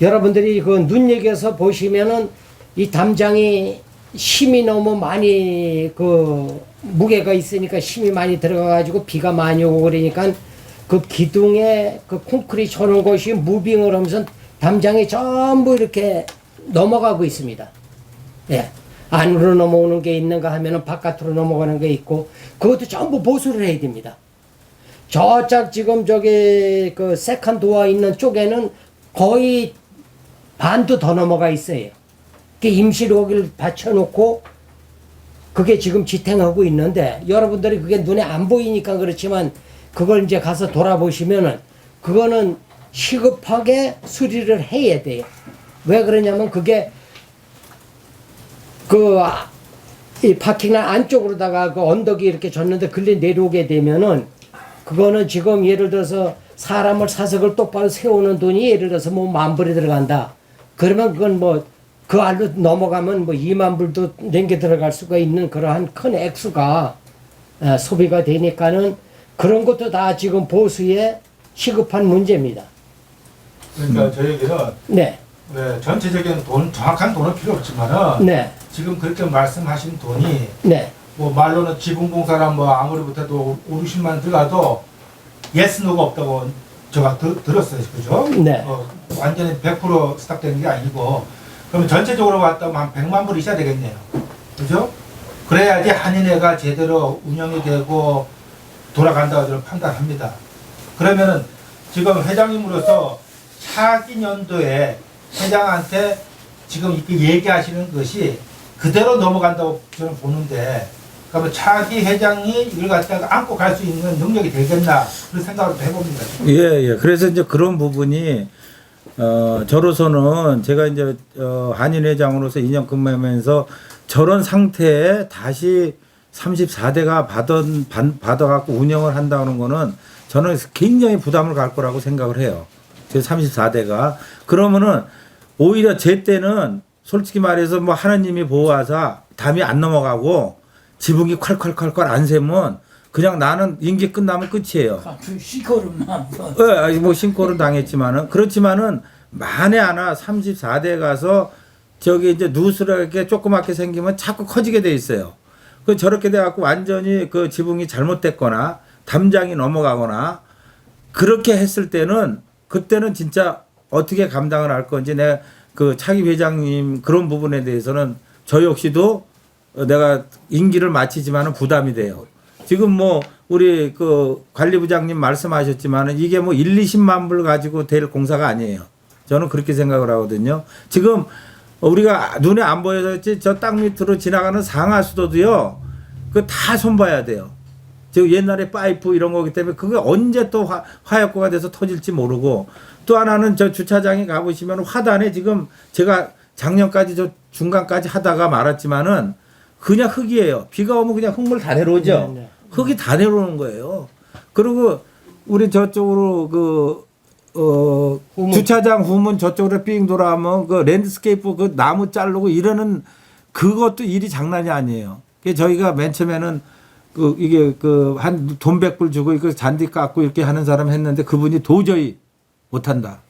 여러분들이 그 눈여겨서 보시면은 이 담장이 힘이 너무 많이 그 무게가 있으니까 힘이 많이 들어가가지고 비가 많이 오고 그러니까 그 기둥에 그 콘크리트 쳐놓은 것이 무빙을 하면서 담장이 전부 이렇게 넘어가고 있습니다. 예. 안으로 넘어오는 게 있는가 하면은 바깥으로 넘어가는 게 있고, 그것도 전부 보수를 해야 됩니다. 저쪽 지금 저기 그 세컨 도어 있는 쪽에는 거의 반도 더 넘어가 있어요. 그 임시로 거기를 받쳐놓고 그게 지금 지탱하고 있는데, 여러분들이 그게 눈에 안 보이니까 그렇지만 그걸 이제 가서 돌아보시면은 그거는 시급하게 수리를 해야 돼요. 왜 그러냐면 그게 이 파킹랏 안쪽으로다가 그 언덕이 이렇게 졌는데 글리 내려오게 되면은 그거는 지금 예를 들어서 사람을 사석을 똑바로 세우는 돈이 예를 들어서 뭐 10,000불이 들어간다. 그러면 그건 뭐 그 안으로 넘어가면 뭐 20,000불도 넘게 들어갈 수가 있는 그러한 큰 액수가 소비가 되니까는 그런 것도 다 지금 보수에 시급한 문제입니다. 그러니까 저희에게는 네. 전체적인 정확한 돈은 필요 없지만은 네. 지금 그렇게 말씀하신 돈이 네. 뭐 말로는 지붕공사랑 뭐 아무리 못해도 50~60만 들어가도 예스 노가 없다고 제가 들었어요. 그죠? 네. 완전히 100% 스탑되는 게 아니고, 그러면 전체적으로 봤다면 한 100만 불 있어야 되겠네요. 그죠? 그래야지 한인회가 제대로 운영이 되고 돌아간다고 저는 판단합니다. 그러면은 지금 회장님으로서 차기 연도에 회장한테 지금 이렇게 얘기하시는 것이 그대로 넘어간다고 저는 보는데, 그러면 차기 회장이 이걸 갖다가 안고 갈 수 있는 능력이 되겠나 그런 생각을 해봅니다. 예. 그래서 이제 그런 부분이 저로서는 제가 이제 한인회장으로서 2년 근무하면서 저런 상태에 다시 34대가 받아갖고 운영을 한다는 거는 저는 굉장히 부담을 갈 거라고 생각을 해요. 제 34대가. 그러면은 오히려 제 때는 솔직히 말해서 뭐 하나님이 보호하사 담이 안 넘어가고 지붕이 콸콸콸콸 안 새면 그냥 나는 임기 끝나면 끝이에요. 시커름만 뭐 신고는 당했지만은 그렇지만은 만에 하나 34대 가서 저기 이제 누스럽게 조그맣게 생기면 자꾸 커지게 돼 있어요. 그 저렇게 돼 갖고 완전히 그 지붕이 잘못됐거나 담장이 넘어가거나 그렇게 했을 때는 그때는 진짜 어떻게 감당을 할 건지 내가 그 차기 회장님 그런 부분에 대해서는 저 역시도 내가 임기를 마치지만은 부담이 돼요. 지금 뭐 우리 그 관리부장님 말씀하셨지만은 이게 뭐 1, 20만 불 가지고 될 공사가 아니에요. 저는 그렇게 생각을 하거든요. 지금 우리가 눈에 안 보여서 저 땅 밑으로 지나가는 상하수도도요. 그 다 손봐야 돼요. 지금 옛날에 파이프 이런 거기 때문에 그게 언제 또 화약고가 돼서 터질지 모르고 또 하나는 저 주차장에 가보시면 화단에 지금 제가 작년까지 저 중간까지 하다가 말았지만은 그냥 흙이에요. 비가 오면 그냥 흙물 다 내려오죠. 네. 흙이 다 내려오는 거예요. 그리고 우리 저쪽으로 주차장 후문 저쪽으로 삥 돌아오면 그 랜드스케이프 그 나무 자르고 이러는 그것도 일이 장난이 아니에요. 저희가 맨 처음에는 그 이게 그 한 돈 100불 주고 이거 잔디 깎고 이렇게 하는 사람 했는데 그분이 도저히 못한다.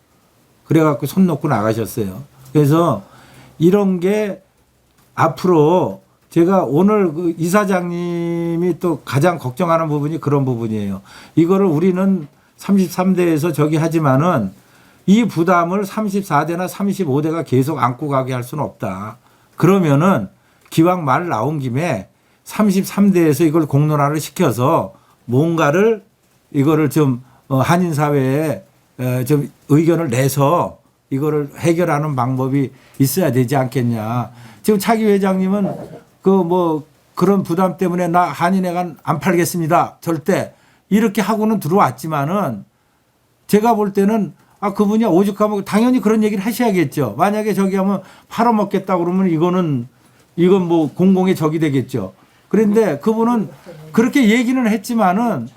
그래갖고 손 놓고 나가셨어요. 그래서 이런 게 앞으로 제가 오늘 그 이사장님이 또 가장 걱정하는 부분이 그런 부분이에요. 이거를 우리는 33대에서 저기 하지만은 이 부담을 34대나 35대가 계속 안고 가게 할 수는 없다. 그러면은 기왕 말 나온 김에 33대에서 이걸 공론화를 시켜서 뭔가를 이거를 좀 한인 사회에 좀 의견을 내서 이거를 해결하는 방법이 있어야 되지 않겠냐. 지금 차기 회장님은 그 뭐 그런 부담 때문에 나 한인회관 안 팔겠습니다. 절대 이렇게 하고는 들어왔지만은 제가 볼 때는 아 그분이 오죽하면 당연히 그런 얘기를 하셔야겠죠. 만약에 저기 하면 팔아먹겠다 그러면 이건 뭐 공공의 적이 되겠죠. 그런데 그분은 그렇게 얘기는 했지만은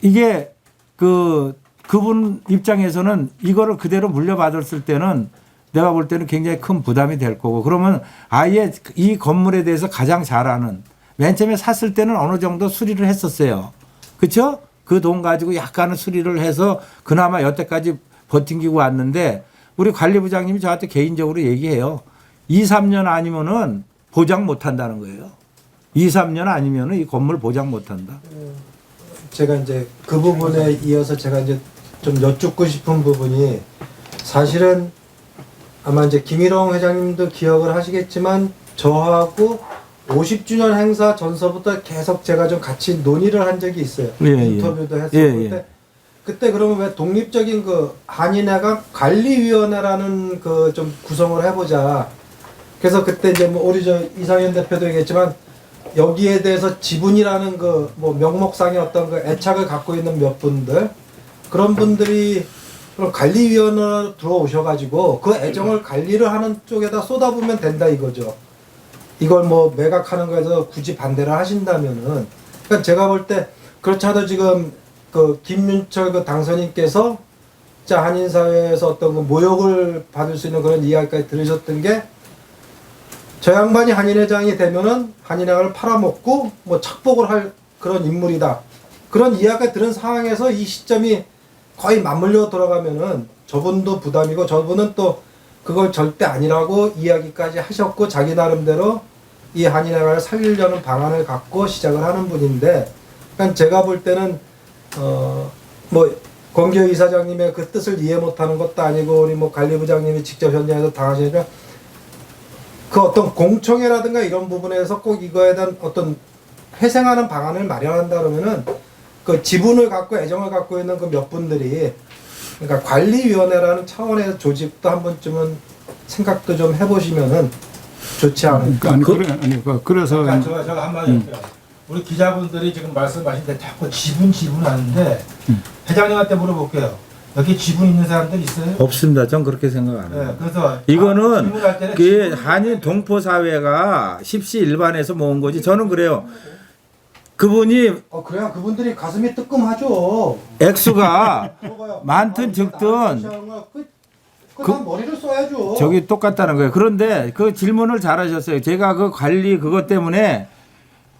이게 그분 입장에서는 이거를 그대로 물려받았을 때는 내가 볼 때는 굉장히 큰 부담이 될 거고 그러면 아예 이 건물에 대해서 가장 잘 아는 맨 처음에 샀을 때는 어느 정도 수리를 했었어요. 그렇죠? 그 돈 가지고 약간은 수리를 해서 그나마 여태까지 버팅기고 왔는데 우리 관리부장님이 저한테 개인적으로 얘기해요. 2, 3년 아니면은 보장 못 한다는 거예요. 2, 3년 아니면은 이 건물 보장 못 한다. 제가 이제 그 부분에 이어서 제가 이제 좀 여쭙고 싶은 부분이 사실은 아마 이제 김일홍 회장님도 기억을 하시겠지만 저하고 50주년 행사 전서부터 계속 제가 좀 같이 논의를 한 적이 있어요. 예, 예. 인터뷰도 했었고 예. 그때 그러면 왜 독립적인 그 한인회관 관리위원회라는 그 좀 구성을 해보자. 그래서 그때 이제 뭐 우리 저 이상현 대표도 얘기했지만 여기에 대해서 지분이라는 그 뭐 명목상의 어떤 그 애착을 갖고 있는 몇 분들 그런 분들이 그럼 관리위원회로 들어오셔가지고 그 애정을 관리를 하는 쪽에다 쏟아부으면 된다 이거죠. 이걸 뭐 매각하는 거에서 굳이 반대를 하신다면은 그러니까 제가 볼 때 그렇지 않아도 지금 그 김윤철 그 당선인께서 자 한인사회에서 어떤 그 모욕을 받을 수 있는 그런 이야기까지 들으셨던 게 저 양반이 한인회장이 되면은 한인회관을 팔아먹고 뭐 착복을 할 그런 인물이다. 그런 이야기가 들은 상황에서 이 시점이 거의 맞물려 돌아가면은 저분도 부담이고 저분은 또 그걸 절대 아니라고 이야기까지 하셨고 자기 나름대로 이 한인회관을 살리려는 방안을 갖고 시작을 하는 분인데 그러니까 제가 볼 때는 뭐 권기호 이사장님의 그 뜻을 이해 못하는 것도 아니고 우리 뭐 관리부장님이 직접 현장에서 당하시니까 그 어떤 공청회라든가 이런 부분에서 꼭 이거에 대한 어떤 회생하는 방안을 마련한다 그러면은 그 지분을 갖고 애정을 갖고 있는 그 몇 분들이 그러니까 관리위원회라는 차원의 조직도 한 번쯤은 생각도 좀 해보시면은 좋지 않을까. 그래서 그러니까 제가 한마디 할게요. 우리 기자분들이 지금 말씀하신데 자꾸 지분 하는데 회장님한테 물어볼게요. 여기 지분 있는 사람들 있어요? 없습니다. 전 그렇게 생각 안 해요. 네, 그래서 이거는 질문할 때는 그 지분을 한인 동포 사회가 십시 일반에서 모은 거지. 저는 그래요. 그분이 그래야 그분들이 가슴이 뜨끔하죠. 액수가 뭐가요? 많든 적든 그난 머리를 써야죠. 저기 똑같다는 거예요. 그런데 그 질문을 잘하셨어요. 제가 그 관리 그것 때문에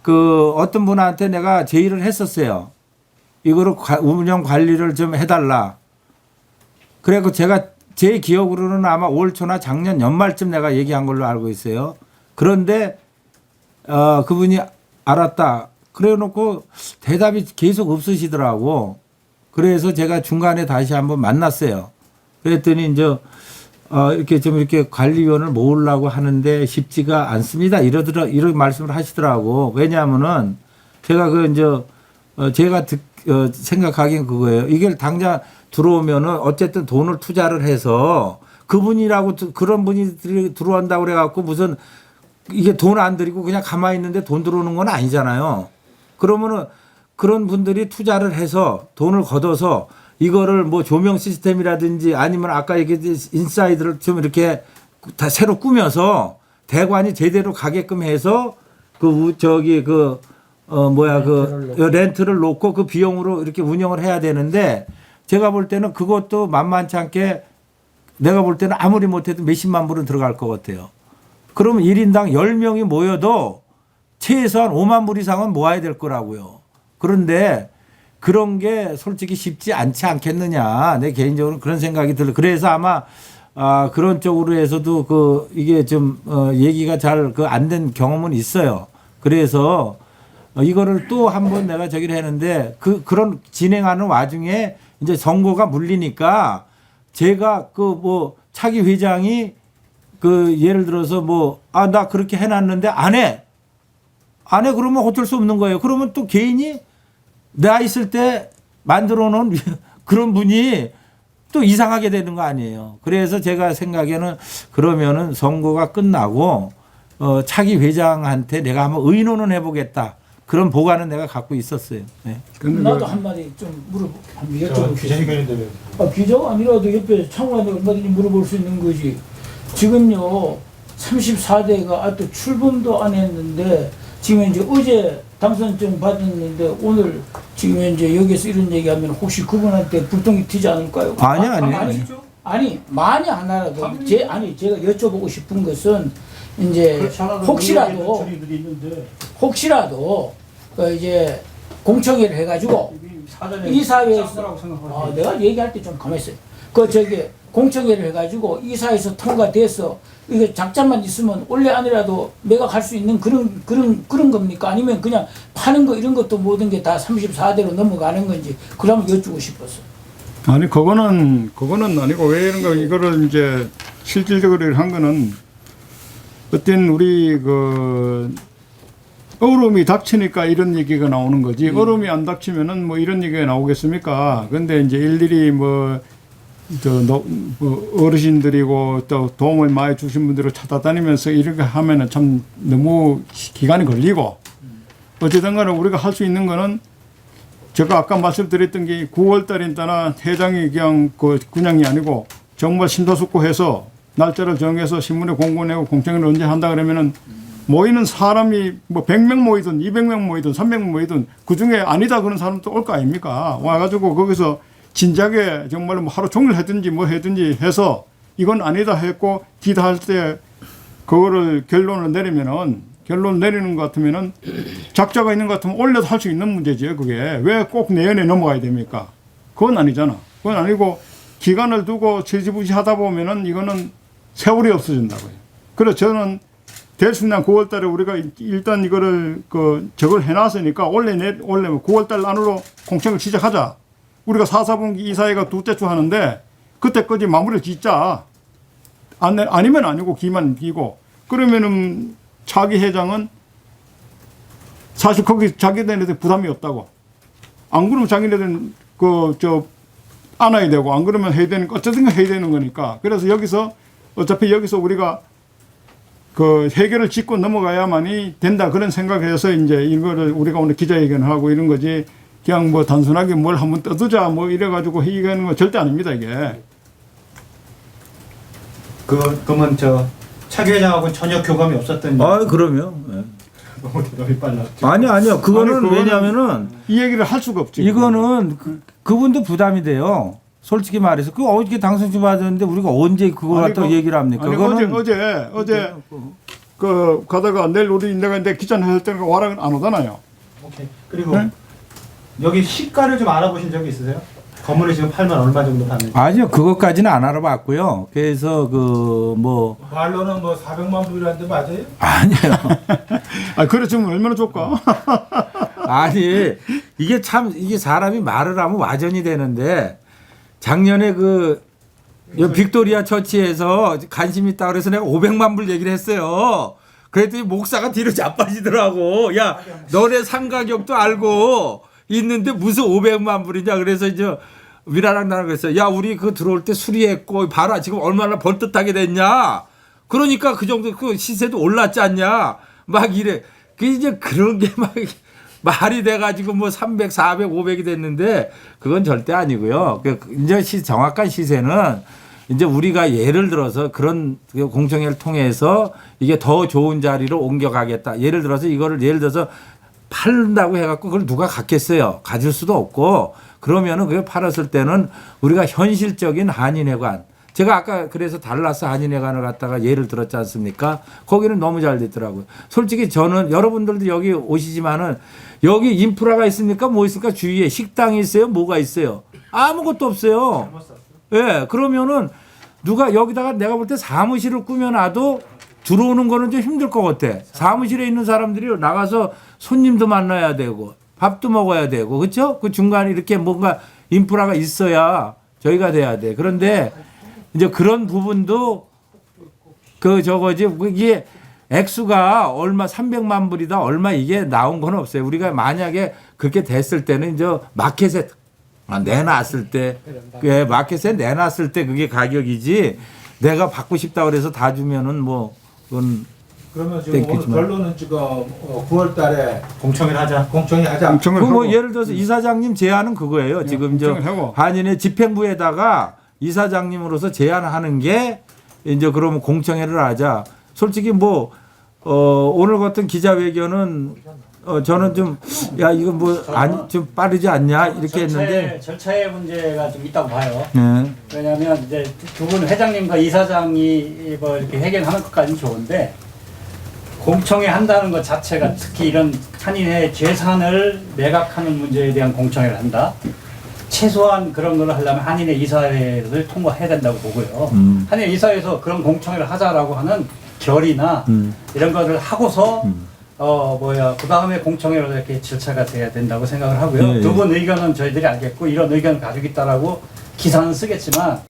그 어떤 분한테 내가 제의를 했었어요. 이거를 운영 관리를 좀 해달라. 그래서 제가 제 기억으로는 아마 올 초나 작년 연말쯤 내가 얘기한 걸로 알고 있어요. 그런데 그분이 알았다. 그래 놓고 대답이 계속 없으시더라고. 그래서 제가 중간에 다시 한번 만났어요. 그랬더니 이제 이렇게 좀 이렇게 관리위원을 모으려고 하는데 쉽지가 않습니다. 이런 말씀을 하시더라고. 왜냐하면은 제가 제가 생각하기엔 그거예요. 이게 당장 들어오면은 어쨌든 돈을 투자를 해서 그분이라고 그런 분이 들어온다고 그래갖고 무슨 이게 돈 안 들이고 그냥 가만히 있는데 돈 들어오는 건 아니잖아요. 그러면은 그런 분들이 투자를 해서 돈을 걷어서 이거를 뭐 조명 시스템이라든지 아니면 아까 얘기했듯이 인사이드를 좀 이렇게 다 새로 꾸며서 대관이 제대로 가게끔 해서 렌트를 놓고 그 비용으로 이렇게 운영을 해야 되는데 제가 볼 때는 그것도 만만치 않게 내가 볼 때는 아무리 못해도 몇십만 불은 들어갈 것 같아요. 그러면 1인당 10명이 모여도 최소한 5만 불 이상은 모아야 될 거라고요. 그런데 그런 게 솔직히 쉽지 않지 않겠느냐. 내 개인적으로 그런 생각이 들어요. 그래서 아마 그런 쪽으로 해서도 이게 좀 얘기가 잘 안 된 경험은 있어요. 그래서 이거를 또 한번 내가 저기를 했는데 그런 진행하는 와중에 이제 선거가 물리니까 제가 차기 회장이 예를 들어서 나 그렇게 해놨는데 안 해 그러면 어쩔 수 없는 거예요. 그러면 또 개인이 나 있을 때 만들어 놓은 그런 분이 또 이상하게 되는 거 아니에요. 그래서 제가 생각에는 그러면은 선거가 끝나고 차기 회장한테 내가 한번 의논은 해보겠다. 그런 보관은 내가 갖고 있었어요. 네. 나도 한마디 좀 여쭤볼게요. 기자회견인데 왜? 기자가 아니라도 옆에 창원한테 얼마든지 물어볼 수 있는 거지. 지금요 34대가 아직도 출범도 안 했는데 지금 이제 어제 당선증 받았는데 오늘 지금 이제 여기서 이런 얘기하면 혹시 그분한테 불똥이 튀지 않을까요? 아니 만약 하나라도 제가 여쭤보고 싶은 것은 이제 혹시라도 이제 공청회를 해가지고 이사회에서 내가 얘기할 때 좀 가만히 있어요. 공청회를 해가지고 이사회에서 통과돼서 이거 작자만 있으면 원래 아니라도 매각할 수 있는 그런 겁니까? 아니면 그냥 파는 거 이런 것도 모든 게 다 34대로 넘어가는 건지 그러면 여쭈고 싶었어. 아니 그거는 아니고 왜 이런가 이거를 이제 실질적으로 한 거는 어떤 우리 얼음이 닥치니까 이런 얘기가 나오는 거지. 얼음이 안 닥치면은 이런 얘기가 나오겠습니까? 근데 이제 일일이 어르신들이고 또 도움을 많이 주신 분들을 찾아다니면서 이렇게 하면은 참 너무 기간이 걸리고 어쨌든 간에 우리가 할 수 있는 거는 제가 아까 말씀드렸던 게 9월 달인데나 회장이 그냥이 아니고 정말 심사숙고해서 날짜를 정해서 신문에 공고내고 공청회를 언제 한다 그러면은 모이는 사람이 100명 모이든 200명 모이든 300명 모이든 그중에 아니다 그런 사람도 올 거 아닙니까? 와가지고 거기서 진작에 정말 하루 종일 하든지 하든지 해서 이건 아니다 했고 기다 할 때 그거를 결론 내리는 것 같으면은 작자가 있는 것 같으면 올려도 할 수 있는 문제지. 그게 왜 꼭 내년에 넘어가야 됩니까? 그건 아니잖아. 그건 아니고 기간을 두고 지지부지 하다 보면은 이거는 세월이 없어진다고요. 그래서 저는 될 수 있는 9월 달에 우리가 일단 이거를 저걸 해놨으니까 원래 9월 달 안으로 공청을 시작하자. 우리가 4.4분기 이사회가 둘째 주 하는데 그때까지 마무리를 짓자. 아니면 아니고 기만 기고. 그러면은 차기 회장은 사실 거기 자기네들 부담이 없다고. 안 그러면 자기네들은 안아야 되고 안 그러면 해야 되는 어쨌든 해야 되는 거니까. 그래서 어차피 여기서 우리가 해결을 짓고 넘어가야만이 된다 그런 생각해서 이제 이거를 우리가 오늘 기자회견을 하고 이런 거지. 그냥 단순하게 뭘 한번 떠두자 이래가지고 얘기하는 건 절대 아닙니다 이게. 그러면 차기 회장하고는 전혀 교감이 없었던. 그럼요. 네. 너무 대답이 빨라. 아니요. 그거는 왜냐면은 이 얘기를 할 수가 없지. 이거는 그분도 부담이 돼요. 솔직히 말해서 어저께 당선주 받았는데 우리가 언제 그걸 갖다 얘기를 합니까? 아니, 그거는 어제 그 가다가 내일 우리 내가 이제 기자님 할 때는 와라 안 오잖아요. 오케이. 그리고 네? 여기 시가를 좀 알아보신 적이 있으세요? 건물을 지금 팔면 얼마 정도 받는지. 아니요, 그것까지는 안 알아봤고요. 그래서 그 뭐 말로는 뭐 400만 불이라는데 맞아요? 아니에요. 아 그래 지금 얼마나 좋까? 아니 이게 참 이게 사람이 말을 하면 와전이 되는데 작년에 그 빅토리아 처치에서 관심 있다 그래서 내가 500만 불 얘기를 했어요. 그랬더니 목사가 뒤로 자빠지더라고. 야, 너네 상가격도 알고 있는데 무슨 500만 불이냐. 그래서 이제 위라랑 나랑 그랬어요. 야, 우리 그 들어올 때 수리했고 봐라 지금 얼마나 벌떡하게 됐냐. 그러니까 그 정도 그 시세도 올랐지 않냐. 막 이래. 그 이제 그런 게 막 말이 돼가지고 뭐 300, 400, 500이 됐는데 그건 절대 아니고요. 그 이제 정확한 시세는 이제 우리가 예를 들어서 그런 공청회를 통해서 이게 더 좋은 자리로 옮겨가겠다. 예를 들어서 이거를 예를 들어서 팔른다고 해갖고 그걸 누가 갖겠어요. 가질 수도 없고 그러면은 그걸 팔았을 때는 우리가 현실적인 한인회관 제가 아까 그래서 달라스 한인회관을 갖다가 예를 들었지 않습니까? 거기는 너무 잘 됐더라고요. 솔직히 저는 여러분들도 여기 오시지만은 여기 인프라가 있습니까? 뭐 있습니까? 주위에 식당이 있어요? 뭐가 있어요? 아무것도 없어요. 예, 그러면은 누가 여기다가 내가 볼 때 사무실을 꾸며놔도 들어오는 거는 좀 힘들 것 같아. 사무실에 있는 사람들이 나가서 손님도 만나야 되고 밥도 먹어야 되고 그렇죠? 그 중간에 이렇게 뭔가 인프라가 있어야 저희가 돼야 돼. 그런데 이제 그런 부분도 그 저거지 이게 액수가 얼마 300만 불이다 얼마 이게 나온 건 없어요. 우리가 만약에 그렇게 됐을 때는 이제 마켓에 내놨을 때, 예, 마켓에 내놨을 때 그게 가격이지 내가 받고 싶다 그래서 다 주면은 뭐 그건 그러면 지금 오늘 땡기지만. 결론은 지금 9월 달에 공청회를 하자. 공청회 하자. 공청을 그 뭐 하고 예를 들어서 이사장님 제안은 그거예요. 지금 저 공청을 하고. 한인의 집행부에다가 이사장님으로서 제안하는 게 이제 그러면 공청회를 하자. 솔직히 뭐 오늘 같은 기자회견은 저는 좀 야 이거 뭐 아니 좀 빠르지 않냐 이렇게 했는데 절차의 문제가 좀 있다고 봐요. 네. 왜냐하면 이제 두 분 회장님과 이사장이 뭐 이렇게 회견하는 것까지는 좋은데 공청회 한다는 것 자체가 특히 이런 한인의 재산을 매각하는 문제에 대한 공청회를 한다. 최소한 그런 걸 하려면 한인의 이사회를 통과해야 된다고 보고요. 한인의 이사회에서 그런 공청회를 하자라고 하는 결의나 이런 거를 하고서 그 다음에 공청회로 이렇게 절차가 돼야 된다고 생각을 하고요. 예, 두 분 의견은 저희들이 알겠고 이런 의견을 가지고 있다라고 기사는 쓰겠지만